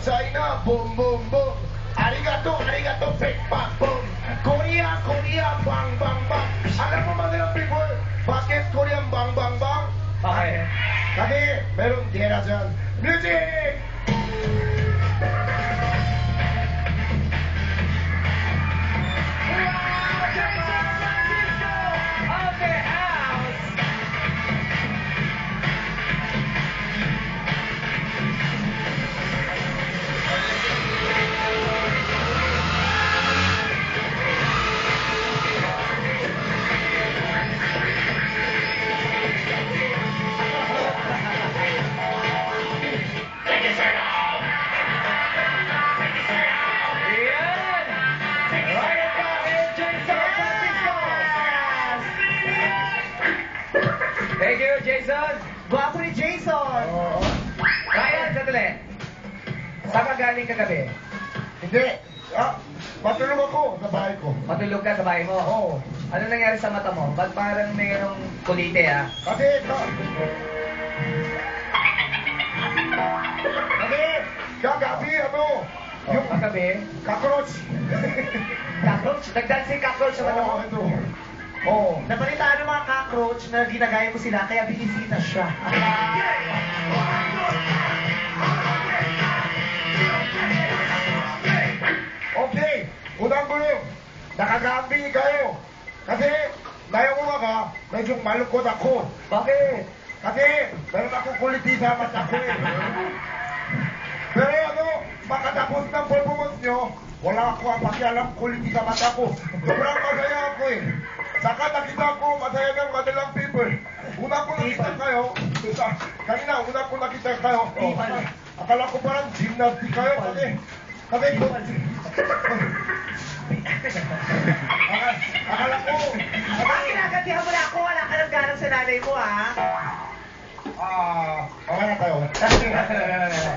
China, boom, boom, boom. Arigato, arigato, big bang, boom. Korea, Korea, bang, bang, bang. Alam mo ba nila, people, bakit Korean bang, bang, bang? Bakit? Kasi meron gera dyan. Music! Thank you, Jason. Gwapo ni Jason! Oo. Ryan, sandali. Saan ka galing kagabi? Hindi. Matulog ako sa bahay ko. Matulog ka sa bahay mo? Oo. Ano nangyari sa mata mo? Ba't parang mayroong kulite, ah? Kasi, kagabi, Yung kagabi, cockroach. cockroach? Nagdancing cockroach sa mata mo? Oo, ito. Oo. Napalitaan ng mga cockroach na ginagaya mo sila, kaya binisita siya. Okay, unang gulong. Nakagambing kayo. Kasi, ngayong umaga, medyo malungkot ako. Bakit? Kasi, meron akong kuliti sa mata ko eh. Pero makatapos ng performance nyo, wala ako ang pakialam kuliti sa mata ko. Sobrang masaya ako eh. Saka nakita ko masaya ng madalang people. Una ko nakita kayo, kanina una ko nakita kayo. Akala ko parang gymnastic kayo kasi akala ko Bakit kinagatihan mo na ako? Wala ka ng ganang sa nanay mo, ha? okay na kayo.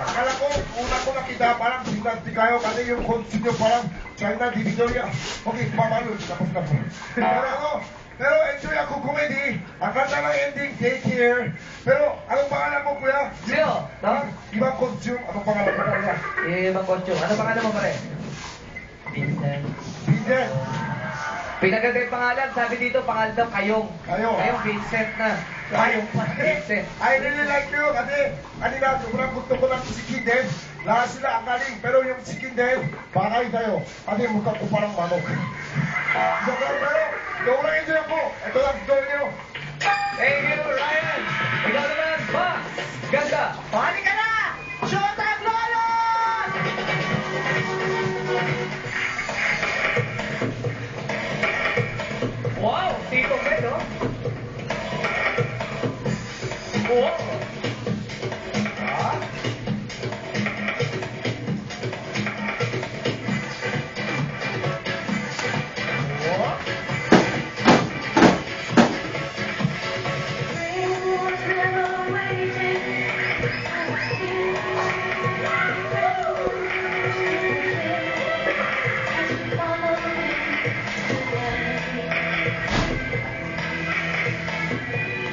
Akala ko, una ko nakita parang gymnastic kayo kasi yung coach nyo parang China Divisoria. Okay, mamalo, tapos na po. Pero enjoy ako comedy. Ang kanta ng ending, take care. Pero, anong pangalan mo, kuya? Sino? Ibang costume, anong pangalan mo, kuya? Ibang kotso. Ano pangalan mo pare? Vincent. Vincent. Pinaganda yung pangalan. Sabi dito, pangalan daw Kayong. Kayong. Kayong Vincent na. Kayong. Vincent. I really like you kasi kanina sobrang gusto ko ng si Kinden. Lahat sila ang galing, pero yung si Kinden, bagay sa'yo. Kasi mukha ko parang manok. Pero, sobrang enjoy ako. Ito lang story nyo. Thank you, Ryan.